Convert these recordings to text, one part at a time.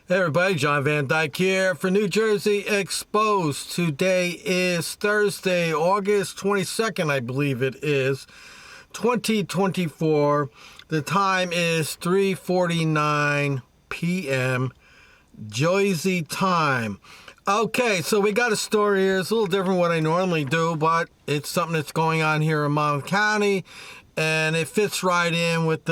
Hey everybody, John Van Dyke here for New Jersey Exposed. Today is Thursday, August 22nd, I believe it is, 2024. The time is 3:49 p.m. Jersey time. Okay, so we got a story here. It's a little different than what I normally do, but it's something that's going on here in Monmouth County, and it fits right in with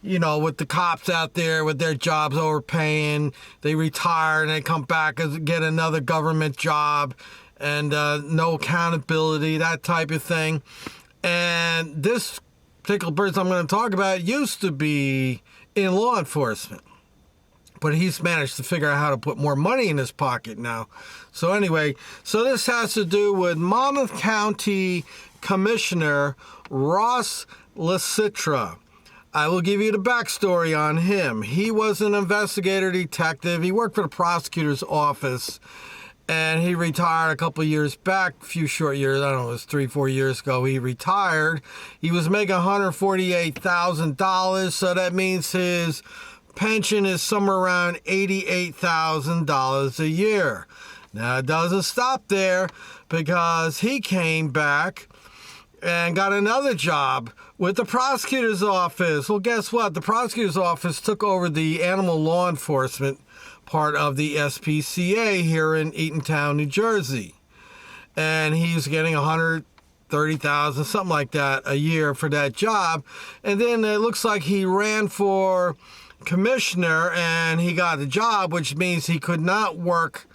with the cops out there with their jobs overpaying. They retire and they come back and get another government job, and no accountability, that type of thing. And this particular person I'm going to talk about used to be in law enforcement, but he's managed to figure out how to put more money in his pocket now. So anyway, so this has to do with Monmouth County Commissioner Ross Licitra. I will give you the backstory on him. He was an investigator detective. He worked for the prosecutor's office, and he retired a couple of years back, a few short years, I don't know, it was 3-4 years ago, he retired. He was making $148,000, so that means his pension is somewhere around $88,000 a year. Now, it doesn't stop there, because he came back and got another job with the prosecutor's office. Well, guess what? The prosecutor's office took over the animal law enforcement part of the SPCA here in Eatontown, New Jersey. And he's getting $130,000, something like that, a year for that job. And then it looks like he ran for commissioner and he got the job, which means he could not work.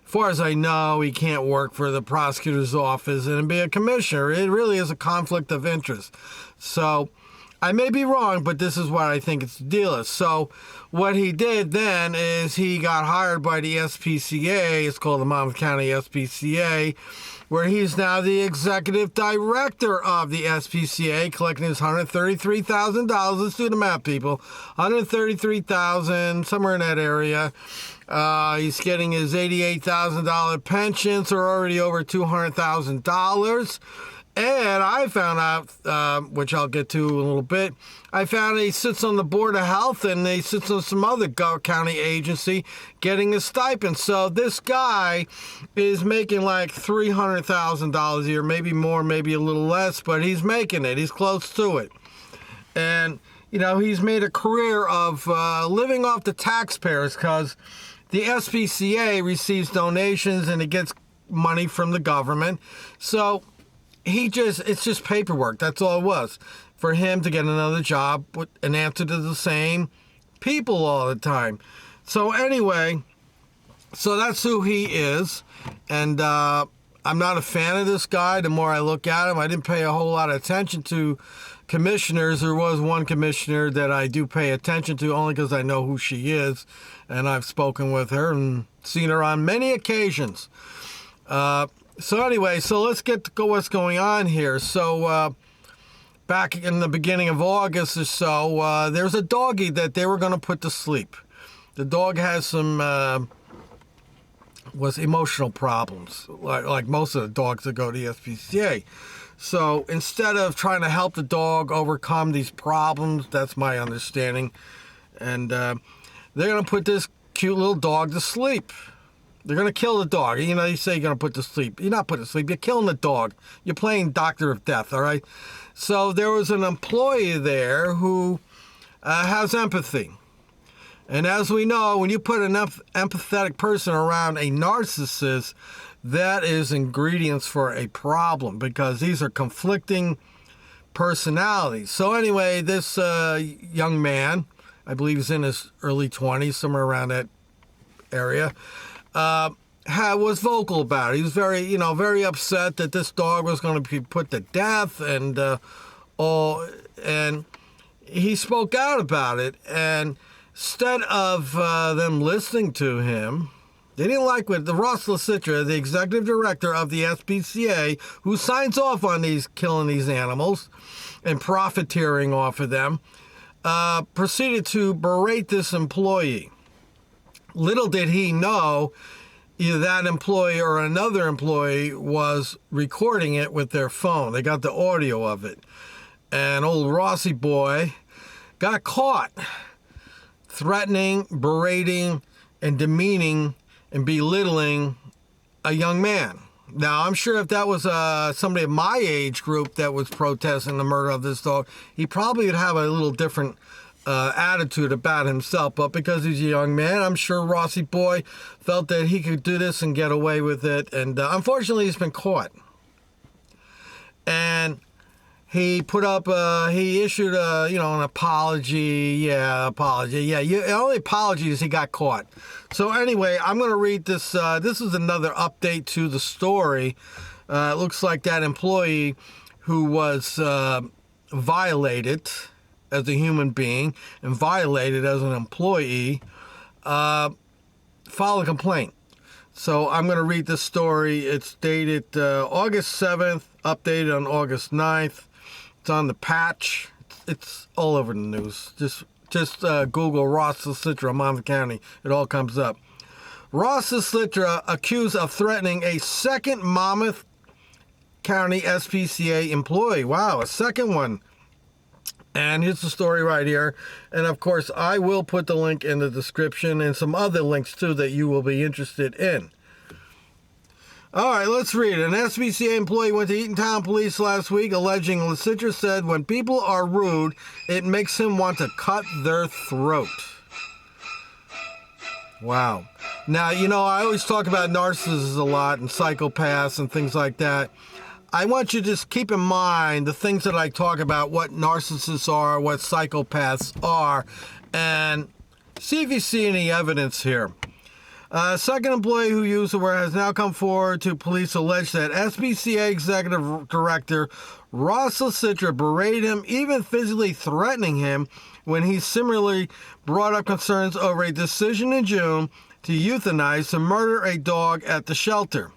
As far as I know, he can't work for the prosecutor's office and be a commissioner. It really is a conflict of interest. So I may be wrong, but this is what I think its deal is. So what he did then is he got hired by the SPCA. It's called the Monmouth County SPCA, where he's now the executive director of the SPCA, collecting his $133,000. Let's do the math, people. $133,000, somewhere in that area. He's getting his $88,000 pension, so we're already over $200,000. And I found out, which I'll get to in a little bit, I found he sits on the Board of Health and he sits on some other county agency getting a stipend. So this guy is making like $300,000 a year, maybe more, maybe a little less, but he's making it. He's close to it. And, he's made a career of living off the taxpayers, because the SPCA receives donations and it gets money from the government. So it's just paperwork. That's all it was for him to get another job with an answer to the same people all the time. So anyway, so that's who he is. And I'm not a fan of this guy. The more I look at him, I didn't pay a whole lot of attention to commissioners. There was one commissioner that I do pay attention to, only because I know who she is, and I've spoken with her and seen her on many occasions. So anyway, so let's get to what's going on here. So back in the beginning of August or so, there's a doggy that they were going to put to sleep. The dog has some emotional problems, like most of the dogs that go to the SPCA. So instead of trying to help the dog overcome these problems, that's my understanding, and they're going to put this cute little dog to sleep. They're going to kill the dog. You say you're going to put to sleep. You're not putting to sleep. You're killing the dog. You're playing Doctor of Death, all right? So there was an employee there who has empathy. And as we know, when you put an empathetic person around a narcissist, that is ingredients for a problem, because these are conflicting personalities. So anyway, this young man, I believe he's in his early 20s, somewhere around that area, was vocal about it. He was very, very upset that this dog was going to be put to death, and and he spoke out about it. And instead of them listening to him, they didn't like what the Ross Licitra, the executive director of the SPCA, who signs off on killing these animals and profiteering off of them, proceeded to berate this employee. Little did he know, either that employee or another employee was recording it with their phone. They got the audio of it. And old Rossi boy got caught threatening, berating and demeaning and belittling a young man. Now, I'm sure if that was somebody of my age group that was protesting the murder of this dog, he probably would have a little different attitude about himself. But because he's a young man, I'm sure Rossi Boy felt that he could do this and get away with it. And unfortunately, he's been caught. And he issued an apology. Yeah, apology. Yeah, the only apology is he got caught. So anyway, I'm going to read this. This is another update to the story. It looks like that employee who was violated as a human being and violated as an employee filed a complaint. So I'm going to read this story. It's dated August 7th, updated on August 9th. It's on the patch. It's all over the news. Just Google Ross Licitra, Monmouth County. It all comes up. Ross Licitra accused of threatening a second Monmouth County SPCA employee. Wow, a second one. And here's the story right here. And of course, I will put the link in the description and some other links too that you will be interested in. All right, let's read it. An SPCA employee went to Eatontown Police last week alleging Licitra said when people are rude, it makes him want to cut their throat. Wow. Now, I always talk about narcissists a lot and psychopaths and things like that. I want you to just keep in mind the things that I talk about, what narcissists are, what psychopaths are, and see if you see any evidence here. A second employee who used the word has now come forward to police alleged that SPCA Executive Director Ross Licitra berated him, even physically threatening him, when he similarly brought up concerns over a decision in June to euthanize to murder a dog at the shelter.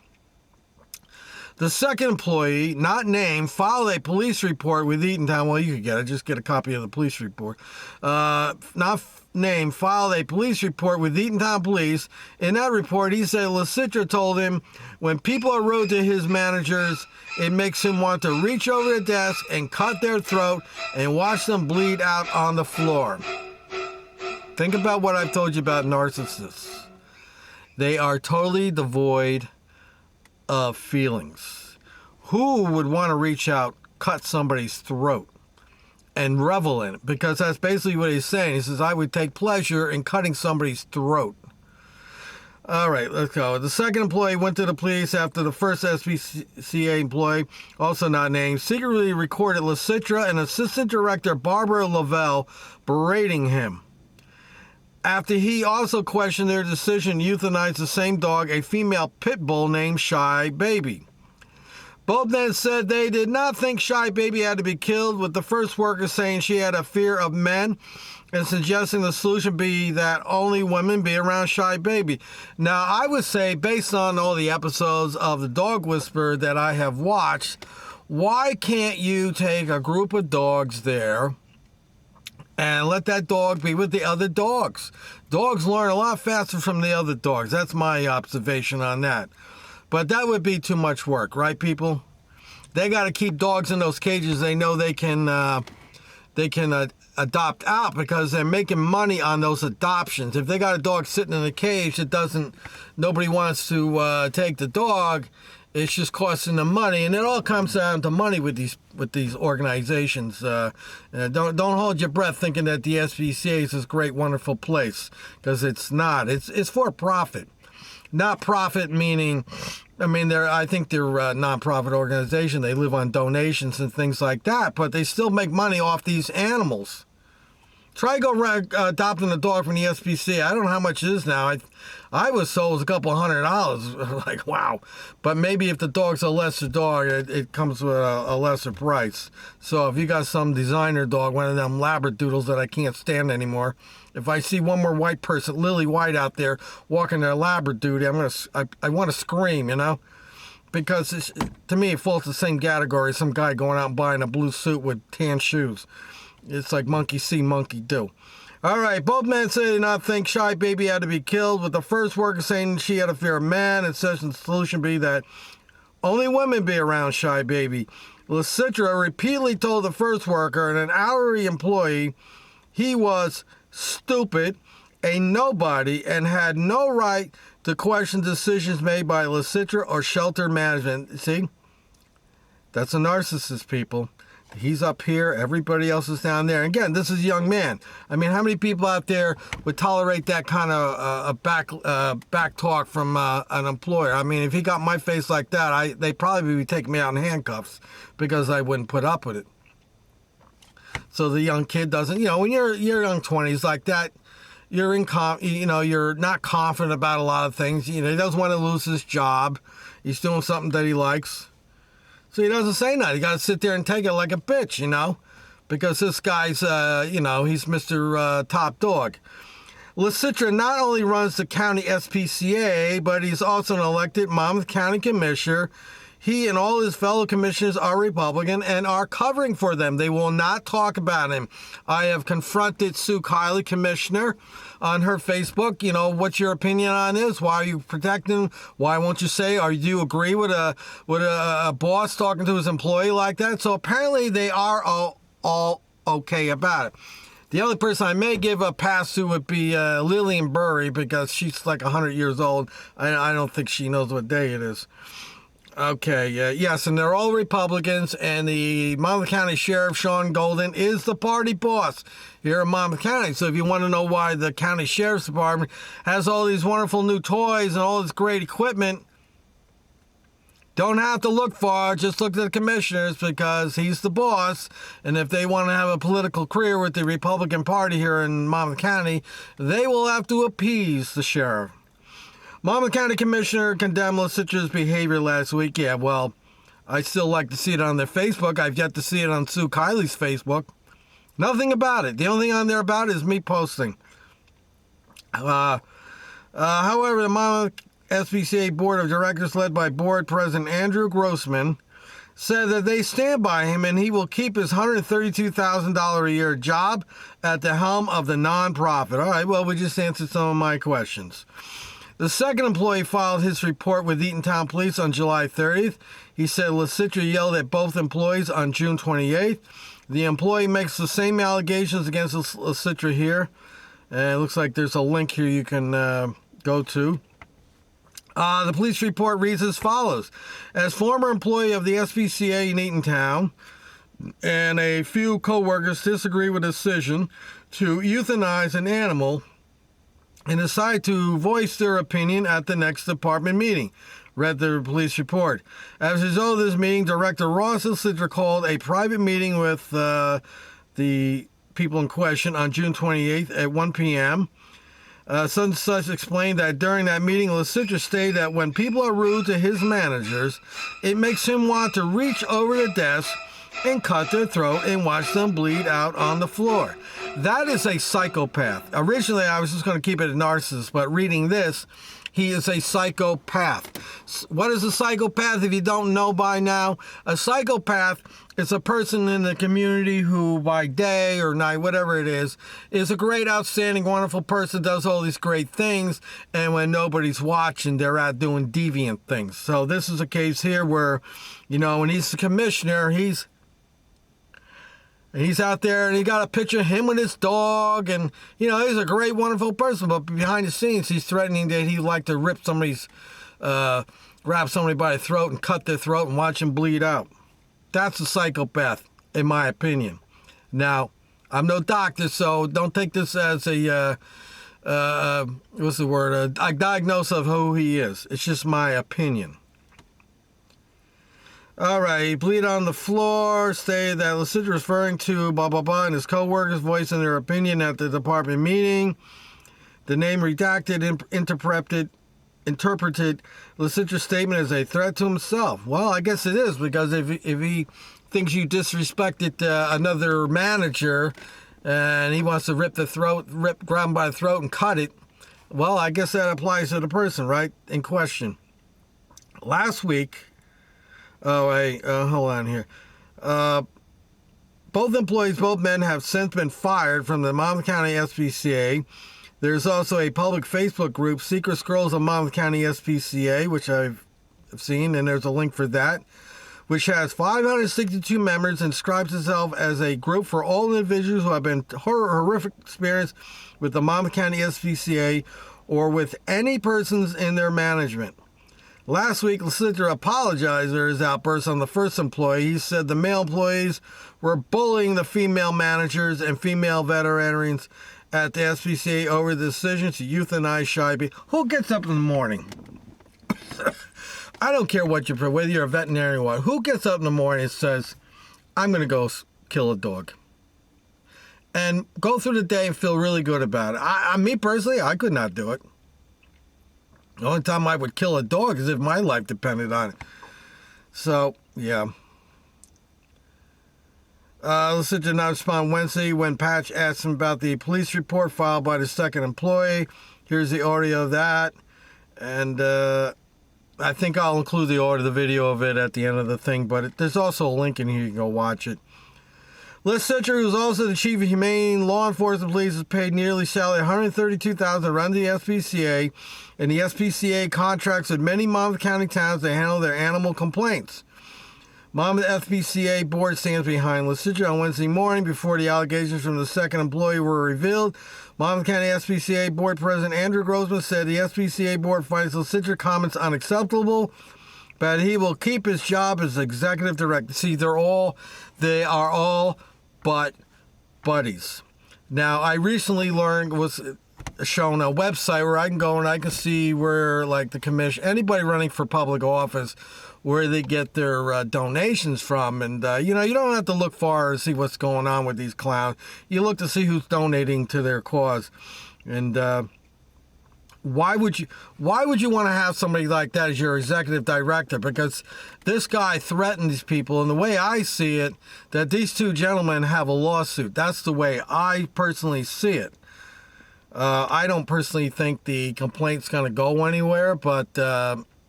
The second employee, not named, filed a police report with Eatontown. Well, you could get it. Just get a copy of the police report. Not named, filed a police report with Eatontown Police. In that report, he said Licitra told him when people are rude to his managers, it makes him want to reach over the desk and cut their throat and watch them bleed out on the floor. Think about what I've told you about narcissists. They are totally devoid of feelings. Who would want to reach out, cut somebody's throat, and revel in it? Because that's basically what he's saying. He says, I would take pleasure in cutting somebody's throat. All right, let's go. The second employee went to the police after the first SPCA employee, also not named, secretly recorded Licitra and Assistant Director Barbara Lavelle berating him. After he also questioned their decision to euthanize the same dog, a female pit bull named Shy Baby. Both men said they did not think Shy Baby had to be killed, with the first worker saying she had a fear of men and suggesting the solution be that only women be around Shy Baby. Now, I would say, based on all the episodes of The Dog Whisperer that I have watched, why can't you take a group of dogs there and let that dog be with the other dogs? Dogs learn a lot faster from the other dogs. That's my observation on that. But that would be too much work, right, people? They got to keep dogs in those cages they know they can adopt out, because they're making money on those adoptions. If they got a dog sitting in a cage that nobody wants to take the dog, it's just costing them money, and it all comes down to money with these organizations. Don't hold your breath thinking that the SPCA is this great, wonderful place, because it's not. It's for profit, not profit meaning. I think they're a nonprofit organization. They live on donations and things like that, but they still make money off these animals. Try adopting a dog from the SPCA. I don't know how much it is now. I was sold as a couple $100. Like, wow. But maybe if the dog's a lesser dog, it comes with a lesser price. So if you got some designer dog, one of them Labradoodles that I can't stand anymore, if I see one more white person, Lily White, out there walking their Labradoodle, I want to scream, because to me it falls the same category as some guy going out and buying a blue suit with tan shoes. It's like monkey see, monkey do. All right, both men say they did not think Shy Baby had to be killed, with the first worker saying she had a fear of man, and says the solution be that only women be around Shy Baby. Licitra repeatedly told the first worker and an hourly employee he was stupid a nobody and had no right to question decisions made by Licitra or shelter management. See? That's a narcissist, people. He's up here, everybody else is down there. Again, this is a young man. I mean, how many people out there would tolerate that kind of back talk from an employer? I mean, if he got my face like that, they'd probably be taking me out in handcuffs because I wouldn't put up with it. So the young kid doesn't, when you're young 20s like that, you're you're not confident about a lot of things. He doesn't want to lose his job. He's doing something that he likes. So he doesn't say nothing. You got to sit there and take it like a bitch, because this guy's, he's Mr. Top Dog. Licitra not only runs the county SPCA, but he's also an elected Monmouth County Commissioner. He and all his fellow commissioners are Republican and are covering for them. They will not talk about him. I have confronted Sue Kiley, Commissioner, on her Facebook. What's your opinion on this? Why are you protecting him? Why won't you say, or do you agree with a boss talking to his employee like that? So apparently they are all okay about it. The only person I may give a pass to would be Lillian Burry, because she's like 100 years old. I don't think she knows what day it is. Okay, yes, and they're all Republicans, and the Monmouth County Sheriff, Sean Golden, is the party boss here in Monmouth County. So if you want to know why the County Sheriff's Department has all these wonderful new toys and all this great equipment, don't have to look far, just look at the commissioners, because he's the boss, and if they want to have a political career with the Republican Party here in Monmouth County, they will have to appease the sheriff. Monmouth County Commissioner condemned Licitra's behavior last week. Yeah, well, I still like to see it on their Facebook. I've yet to see it on Sue Kiley's Facebook. Nothing about it. The only thing on there about it is me posting. However, the Monmouth SPCA Board of Directors, led by Board President Andrew Grossman, said that they stand by him and he will keep his $132,000 a year job at the helm of the nonprofit. All right, well, we just answered some of my questions. The second employee filed his report with Eatontown Police on July 30th. He said Licitra yelled at both employees on June 28th. The employee makes the same allegations against Licitra here. And it looks like there's a link here you can go to. The police report reads as follows. As former employee of the SPCA in Eatontown, and a few co-workers disagree with the decision to euthanize an animal and decide to voice their opinion at the next department meeting, read the police report. As a result of this meeting, Director Ross Licitra called a private meeting with the people in question on June 28th at 1 p.m. Such explained that during that meeting, Licitra stated that when people are rude to his managers, it makes him want to reach over the desk and cut their throat and watch them bleed out on the floor. That is a psychopath. Originally, I was just going to keep it a narcissist, but reading this, he is a psychopath. What is a psychopath if you don't know by now? A psychopath is a person in the community who by day or night, whatever it is a great, outstanding, wonderful person, does all these great things, and when nobody's watching, they're out doing deviant things. So this is a case here where, when he's the commissioner, he's out there and he got a picture of him with his dog, and he's a great, wonderful person, but behind the scenes he's threatening that he'd like to grab somebody by the throat and cut their throat and watch them bleed out. That's a psychopath, in my opinion. Now, I'm no doctor, so don't take this as a diagnosis of who he is. It's just my opinion. All right, he bleed on the floor, stated that Licitra referring to blah, blah, blah, and his co-workers voicing their opinion at the department meeting. The name redacted, interpreted Licitra's statement as a threat to himself. Well, I guess it is, because if he thinks you disrespected another manager and he wants to grab him by the throat and cut it, well, I guess that applies to the person, right, in question. Last week, hold on here. Both men have since been fired from the Monmouth County SPCA. There's also a public Facebook group, Secret Scrolls of Monmouth County SPCA, which I've seen, and there's a link for that, which has 562 members and describes itself as a group for all individuals who have been horrific experience with the Monmouth County SPCA or with any persons in their management. Last week, Licitra apologized for his outburst on the first employee. He said the male employees were bullying the female managers and female veterinarians at the SPCA over the decision to euthanize shy people. Who gets up in the morning? I don't care what you're, whether you're a veterinarian or what. Who gets up in the morning and says, I'm going to go kill a dog? And go through the day and feel really good about it. Me personally, I could not do it. The only time I would kill a dog is if my life depended on it. So, yeah. Licitra did not respond Wednesday when Patch asked him about the police report filed by the second employee. Here's the audio of that. And I think I'll include the video of it at the end of the thing. But there's also a link in here. You can go watch it. Licitra, who's also the chief of humane law enforcement police, is paid nearly salary $132,000 to run the SPCA, and the SPCA contracts with many Monmouth County towns to handle their animal complaints. Monmouth SPCA board stands behind Licitra on Wednesday morning before the allegations from the second employee were revealed. Monmouth County SPCA board president Andrew Grossman said the SPCA board finds Licitra comments unacceptable, but he will keep his job as executive director. See, they are all but buddies. Now, I recently was shown a website where I can go and I can see where, like, the commission, anybody running for public office, where they get their donations from. And, you don't have to look far to see what's going on with these clowns. You look to see who's donating to their cause. And why would you want to have somebody like that as your executive director? Because this guy threatened these people, and the way I see it, that these two gentlemen have a lawsuit. That's the way I personally see it. I don't personally think the complaint's going to go anywhere, but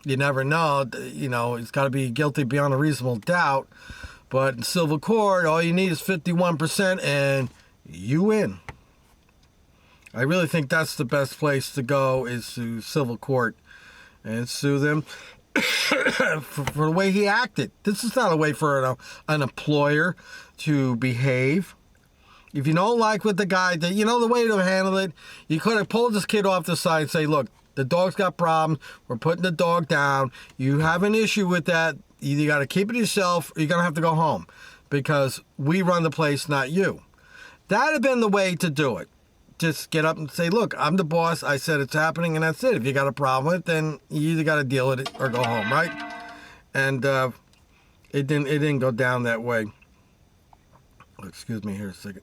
you never know. He's got to be guilty beyond a reasonable doubt. But in civil court, all you need is 51%, and you win. I really think that's the best place to go, is to civil court and sue them for the way he acted. This is not a way for an employer to behave. If you don't like what the guy did, the way to handle it, you could have pulled this kid off the side and say, look, the dog's got problems. We're putting the dog down. You have an issue with that. Either you got to keep it yourself or you're going to have to go home because we run the place, not you. That would have been the way to do it. Just get up and say, look, I'm the boss. I said it's happening, and that's it. If you got a problem with it, then you either got to deal with it or go home, right? And it didn't go down that way. Excuse me here a second.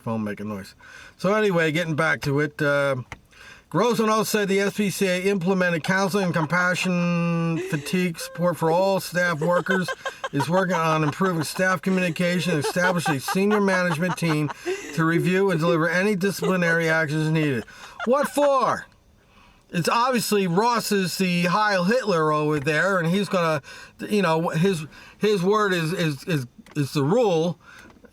Phone making noise. So anyway, getting back to it. Grossman also said the SPCA implemented counseling and compassion fatigue support for all staff workers, is working on improving staff communication, and established a senior management team to review and deliver any disciplinary actions needed. What for? It's obviously Ross is the Heil Hitler over there, and he's gonna, his word is the rule.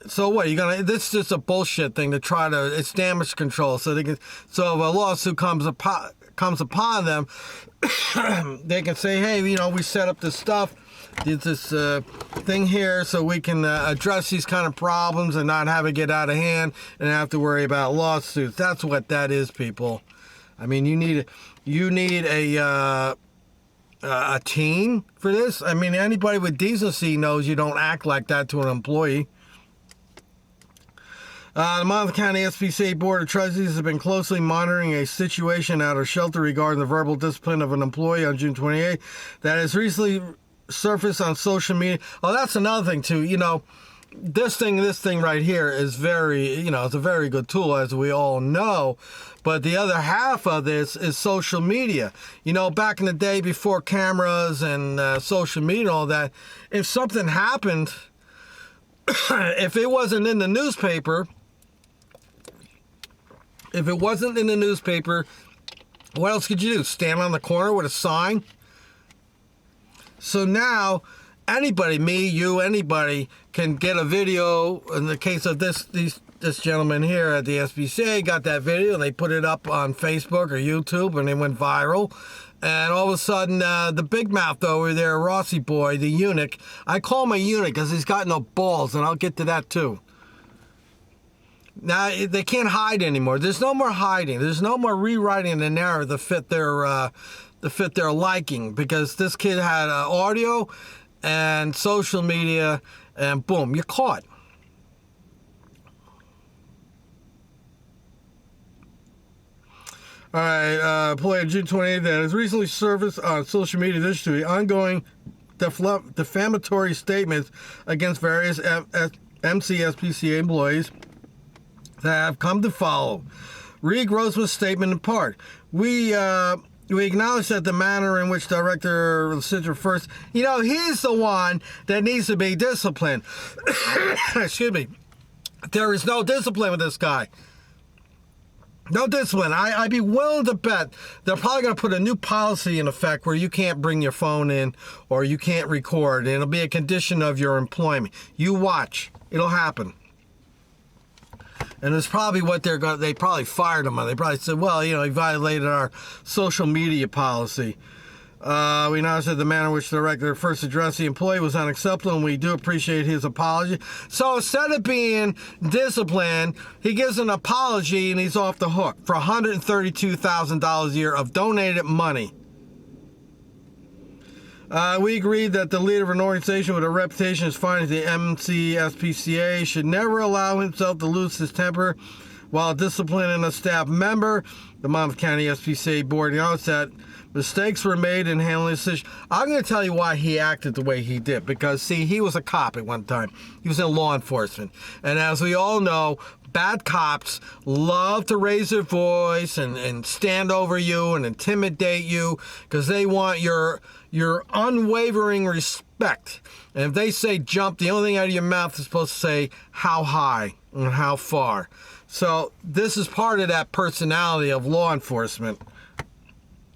So what, this is just a bullshit thing to try to, it's damage control. So if a lawsuit comes upon them, they can say, hey, we set up this stuff, this thing here so we can address these kind of problems and not have it get out of hand and have to worry about lawsuits. That's what that is, people. I mean, you need a team for this. I mean, anybody with decency knows you don't act like that to an employee. The Monmouth County SPCA Board of Trustees has been closely monitoring a situation at a shelter regarding the verbal discipline of an employee on June 28th that has recently surfaced on social media. Oh, that's another thing, too. This thing right here is very, it's a very good tool, as we all know. But the other half of this is social media. Back in the day before cameras and social media and all that, if something happened, if it wasn't in the newspaper, what else could you do? Stand on the corner with a sign? So now, anybody, me, you, anybody, can get a video. In the case of this gentleman here at the SPCA, got that video, and they put it up on Facebook or YouTube, and it went viral. And all of a sudden, the big mouth over there, Rossi boy, the eunuch, I call him a eunuch because he's got no balls, and I'll get to that too. Now, they can't hide anymore. There's no more hiding. There's no more rewriting the narrative to fit their liking, because this kid had audio and social media, and boom, you're caught. All right, play of June 28th that has recently surfaced on social media this to the ongoing defamatory statements against various MCSPCA employees that have come to follow. Read Grossman's statement in part. We acknowledge that the manner in which Director Licitra first, he's the one that needs to be disciplined. Excuse me. There is no discipline with this guy. No discipline. I'd be willing to bet they're probably going to put a new policy in effect where you can't bring your phone in or you can't record. And it'll be a condition of your employment. You watch. It'll happen. And it's probably what they probably fired him on. They probably said, well, he violated our social media policy. We now said the manner in which the director first addressed the employee was unacceptable, and we do appreciate his apology. So instead of being disciplined, he gives an apology and he's off the hook for $132,000 a year of donated money. We agreed that the leader of an organization with a reputation as fine as the MCSPCA should never allow himself to lose his temper while disciplining a staff member. The Monmouth County SPCA board acknowledged that mistakes were made in handling this issue. I'm going to tell you why he acted the way he did, because, see, he was a cop at one time. He was in law enforcement. And as we all know, bad cops love to raise their voice and stand over you and intimidate you because they want your unwavering respect. And if they say jump, the only thing out of your mouth is supposed to say how high and how far. So this is part of that personality of law enforcement.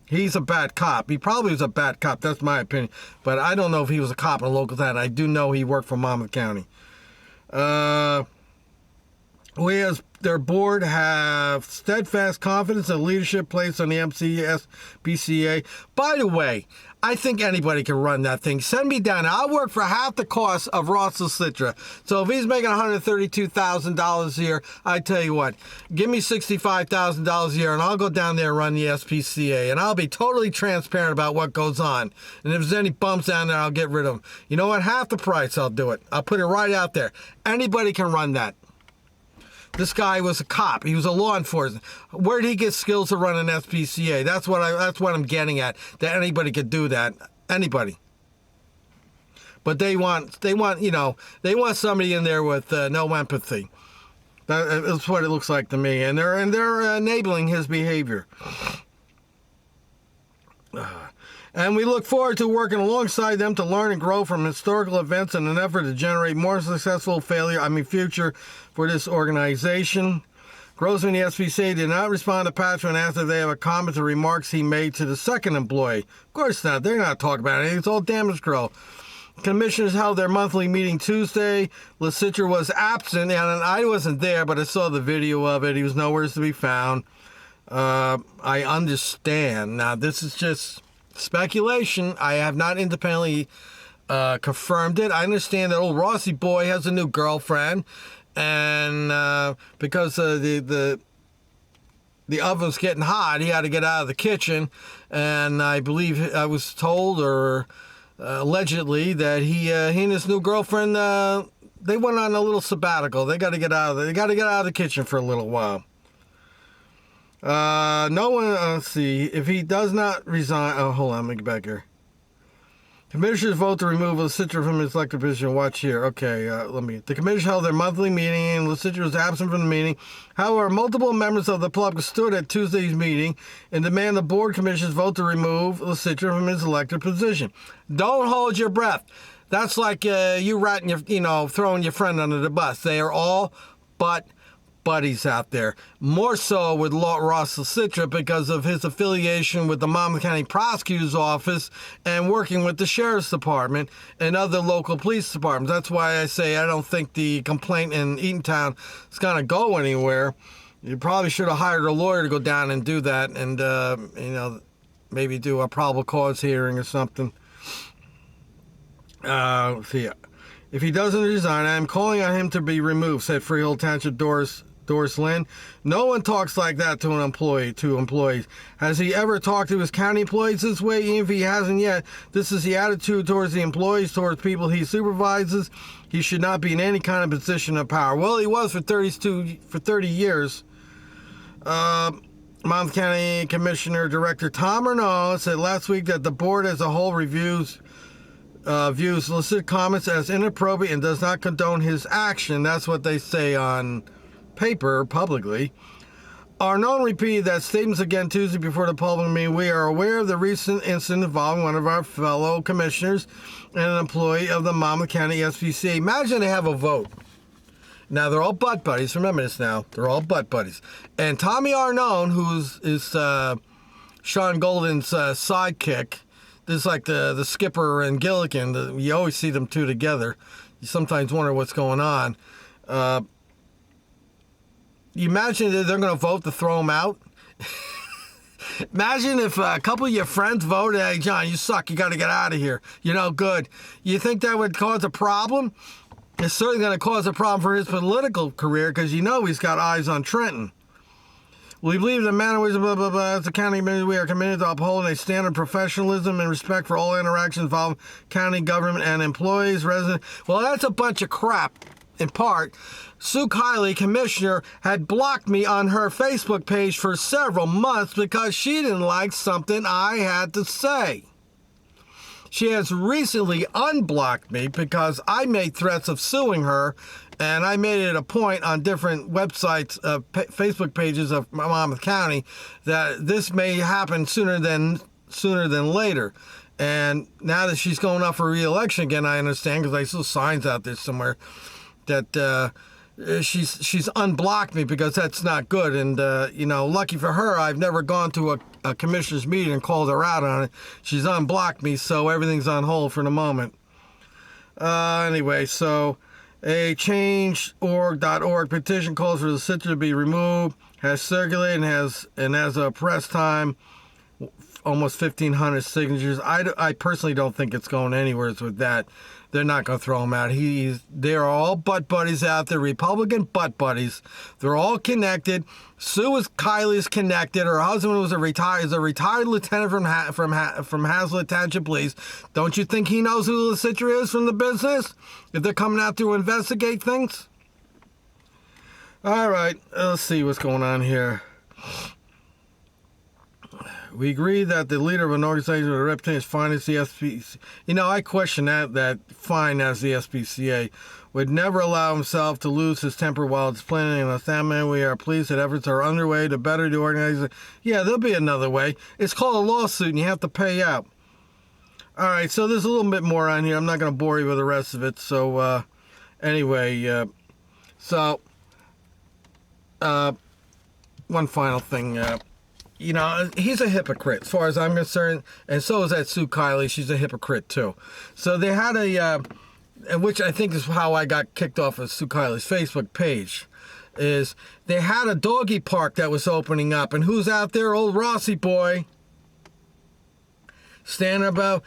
He's a bad cop. He probably was a bad cop. That's my opinion. But I don't know if he was a cop in a local town. I do know he worked for Monmouth County. We as their board have steadfast confidence and leadership placed on the MCSBCA. By the way, I think anybody can run that thing. Send me down. I'll work for half the cost of Ross Licitra. So if he's making $132,000 a year, I tell you what, give me $65,000 a year and I'll go down there and run the SPCA. And I'll be totally transparent about what goes on. And if there's any bumps down there, I'll get rid of them. You know what? Half the price, I'll do it. I'll put it right out there. Anybody can run that. This guy was a cop. He was a law enforcement. Where did he get skills to run an SPCA? That's what I'm getting at. That anybody could do that. Anybody. But they want somebody in there with no empathy. That's what it looks like to me. And they're enabling his behavior. And we look forward to working alongside them to learn and grow from historical events in an effort to generate more successful future for this organization. Grossman, the SPCA, did not respond to Patrick and asked if they have a comment to remarks he made to the second employee. Of course not. They're not talking about anything. It's all damage control. Commissioners held their monthly meeting Tuesday. Licitra was absent, and I wasn't there, but I saw the video of it. He was nowhere to be found. I understand. Now, this is just speculation. I have not independently confirmed it. I understand that old Rossi boy has a new girlfriend, and because the oven's getting hot, he had to get out of the kitchen. And I believe I was told, or allegedly, that he and his new girlfriend they went on a little sabbatical. They got to get out of the kitchen for a little while. No one, let's see, if he does not resign, hold on, let me get back here. Commissioners vote to remove Licitra from his elected position. Watch here. Okay, the commissioners held their monthly meeting and Licitra was absent from the meeting. However, multiple members of the public stood at Tuesday's meeting and demand the board commissioners vote to remove Licitra from his elected position. Don't hold your breath. That's like you throwing your friend under the bus. They are all but buddies out there. More so with Ross Licitra because of his affiliation with the Monmouth County Prosecutor's Office and working with the Sheriff's Department and other local police departments. That's why I say I don't think the complaint in Eatontown is going to go anywhere. You probably should have hired a lawyer to go down and do that. And, maybe do a probable cause hearing or something. Let's see. If he doesn't resign, I am calling on him to be removed, said Freehold Township Doris Lynn. No one talks like that to an employee, to employees. Has he ever talked to his county employees this way? Even if he hasn't yet, this is the attitude towards the employees, towards people he supervises. He should not be in any kind of position of power. Well, he was for 30 years. Monmouth County Commissioner Director Tom Renaud said last week that the board as a whole views Licitra comments as inappropriate and does not condone his action. That's what they say on paper publicly. Arnone repeated that statements again Tuesday before the public meeting. We are aware of the recent incident involving one of our fellow commissioners and an employee of the Monmouth County SPCA. Imagine they have a vote. Now, they're all butt buddies. Remember this now. They're all butt buddies. And Tommy Arnone, who's Sean Golden's sidekick, this is like the skipper and Gilligan. You always see them two together. You sometimes wonder what's going on. You imagine that they're going to vote to throw him out? Imagine if a couple of your friends voted, hey, John, you suck. You got to get out of here. You're no good. You think that would cause a problem? It's certainly going to cause a problem for his political career because you know he's got eyes on Trenton. We believe the manner which blah, blah, blah, as a county community, we are committed to upholding a standard of professionalism and respect for all interactions involving county government and employees, residents. Well, that's a bunch of crap, in part. Sue Kiley, commissioner, had blocked me on her Facebook page for several months because she didn't like something I had to say. She has recently unblocked me because I made threats of suing her, and I made it a point on different websites, Facebook pages of Monmouth County, that this may happen sooner than later. And now that she's going up for re-election again, I understand because I saw signs out there somewhere that she's unblocked me because that's not good. And lucky for her, I've never gone to a commissioner's meeting and called her out on it. She's unblocked me, so everything's on hold for the moment. Anyway, so a change.org petition calls for the Licitra to be removed, has circulated and as of press time, almost 1,500 signatures. I personally don't think it's going anywhere with that. They're not going to throw him out. They're all butt buddies out there, Republican butt buddies. They're all connected. Sue Kiley's connected. Her husband was a retired lieutenant from Hazlitt Township Police. Don't you think he knows who Licitra is from the business? If they're coming out to investigate things? All right, let's see what's going on here. We agree that the leader of an organization with a reputation is fine as the SPCA. I question that fine as the SPCA would never allow himself to lose his temper while it's planning an assignment. We are pleased that efforts are underway to better the organization. Yeah, there'll be another way. It's called a lawsuit, and you have to pay out. All right, so there's a little bit more on here. I'm not going to bore you with the rest of it. So, anyway, one final thing. He's a hypocrite as far as I'm concerned, and so is that Sue Kiley. She's a hypocrite too. So they had which I think is how I got kicked off of Sue Kiley's Facebook page, is they had a doggy park that was opening up, and who's out there? Old Rossi boy. Standing about,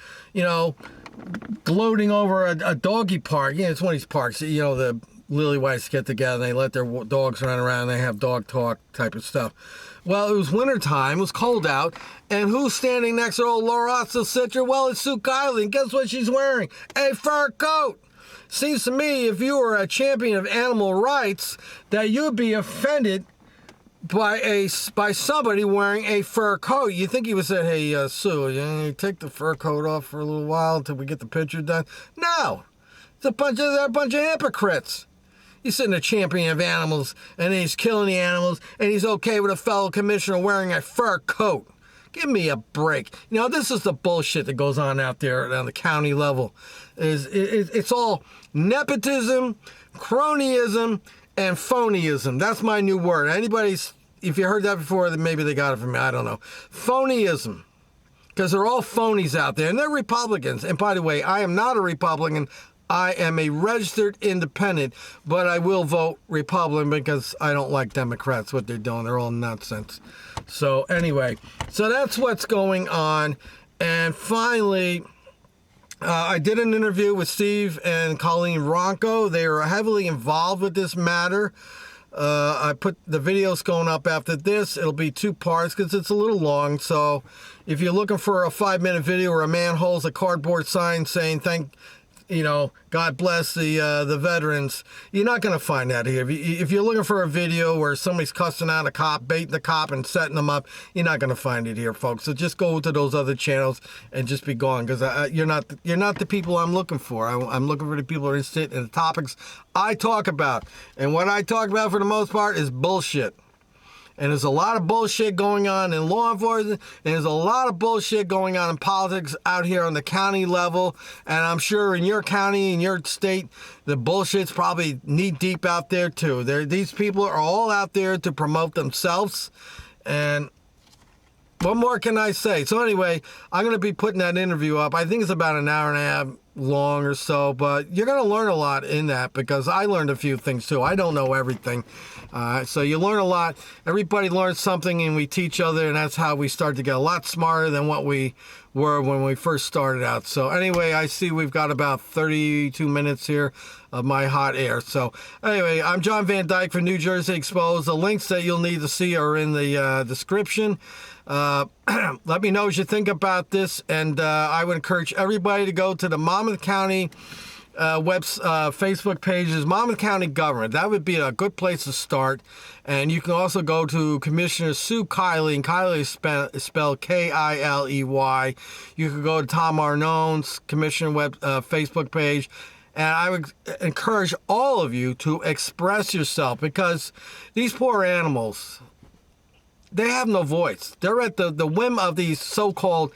gloating over a doggy park. Yeah, it's one of these parks, the lily whites get together and they let their dogs run around and they have dog talk type of stuff. Well, it was wintertime, it was cold out, and who's standing next to old Laurassa Citra? Well, it's Sue Kiley, and guess what she's wearing? A fur coat! Seems to me, if you were a champion of animal rights, that you'd be offended by somebody wearing a fur coat. You think he would say, hey, Sue, you take the fur coat off for a little while until we get the picture done? No! They're a bunch of hypocrites. He's sitting a champion of animals, and he's killing the animals, and he's okay with a fellow commissioner wearing a fur coat. Give me a break. This is the bullshit that goes on out there on the county level. It's all nepotism, cronyism, and phonyism. That's my new word. If you heard that before, then maybe they got it from me. I don't know. Phonyism. Because they're all phonies out there, and they're Republicans. And by the way, I am not a Republican. I am a registered independent, but I will vote Republican because I don't like Democrats, what they're doing. They're all nonsense. So anyway, so that's what's going on. And finally, I did an interview with Steve and Colleen Ronco. They are heavily involved with this matter. I put the videos going up after this. It'll be 2 parts because it's a little long. So if you're looking for a 5-minute video where a man holds a cardboard sign saying God bless the veterans, you're not going to find that here. If you're looking for a video where somebody's cussing out a cop, baiting the cop and setting them up, you're not going to find it here, folks. So just go to those other channels and just be gone, because you're not the people I'm looking for. I'm looking for the people who are interested in the topics I talk about. And what I talk about for the most part is bullshit. And there's a lot of bullshit going on in law enforcement, and there's a lot of bullshit going on in politics out here on the county level. And I'm sure in your county, in your state, the bullshit's probably knee-deep out there too. These people are all out there to promote themselves. And what more can I say? So anyway, I'm going to be putting that interview up. I think it's about an hour and a half long or so, but you're going to learn a lot in that, because I learned a few things too. I don't know everything. So you learn a lot. Everybody learns something, and we teach other, and that's how we start to get a lot smarter than what we were when we first started out. So anyway, I see we've got about 32 minutes here of my hot air. So anyway, I'm John Van Dyke for New Jersey Exposed. The links that you'll need to see are in the description. Let me know what you think about this, and I would encourage everybody to go to the Monmouth County Facebook pages, Monmouth County Government. That would be a good place to start. And you can also go to Commissioner Sue Kiley, and Kiley is spelled Kiley. You could go to Tom Arnone's Commissioner Facebook page. And I would encourage all of you to express yourself, because these poor animals, they have no voice. They're at the whim of these so-called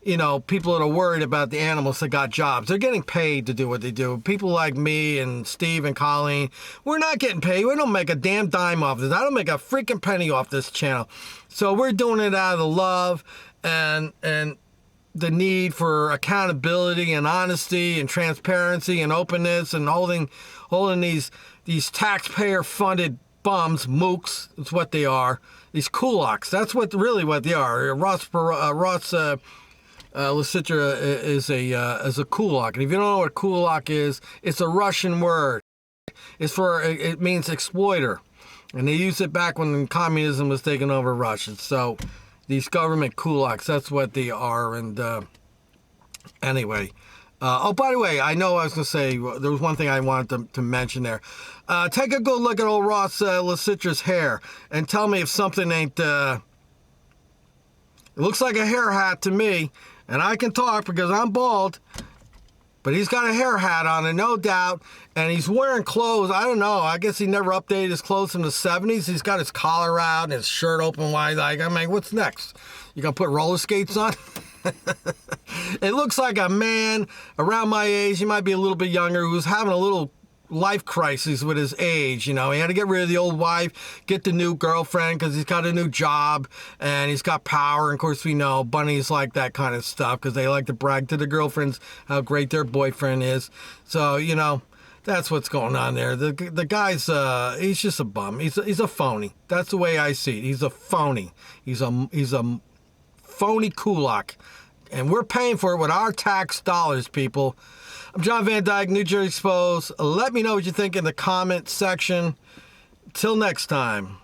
people that are worried about the animals that got jobs. They're getting paid to do what they do. People like me and Steve and Colleen, we're not getting paid. We don't make a damn dime off this. I don't make a freaking penny off this channel. So we're doing it out of the love and the need for accountability and honesty and transparency and openness, and holding these taxpayer-funded bums, mooks. It's what they are. These kulaks. That's really what they are. Ross Licitra is a kulak, and if you don't know what a kulak is, it's a Russian word. It means exploiter, and they used it back when communism was taking over Russia. So these government kulaks, that's what they are. And anyway, oh, by the way, I know I was going to say, there was one thing I wanted to mention there. Take a good look at old Ross Licitra's hair and tell me if something ain't... it looks like a hair hat to me, and I can talk because I'm bald, but he's got a hair hat on it, no doubt, and he's wearing clothes. I don't know. I guess he never updated his clothes from the 70s. He's got his collar out and his shirt open wide. Like, I mean, what's next? You going to put roller skates on? It looks like a man around my age, he might be a little bit younger, who's having a little life crisis with his age. He had to get rid of the old wife, get the new girlfriend because he's got a new job and he's got power. And of course, we know bunnies like that kind of stuff because they like to brag to the girlfriends how great their boyfriend is. So, that's what's going on there. The guy's, he's just a bum. He's a phony. That's the way I see it. He's a phony. He's a phony kulak. And we're paying for it with our tax dollars, people. I'm John Van Dyke, New Jersey Exposed. Let me know what you think in the comment section. Till next time.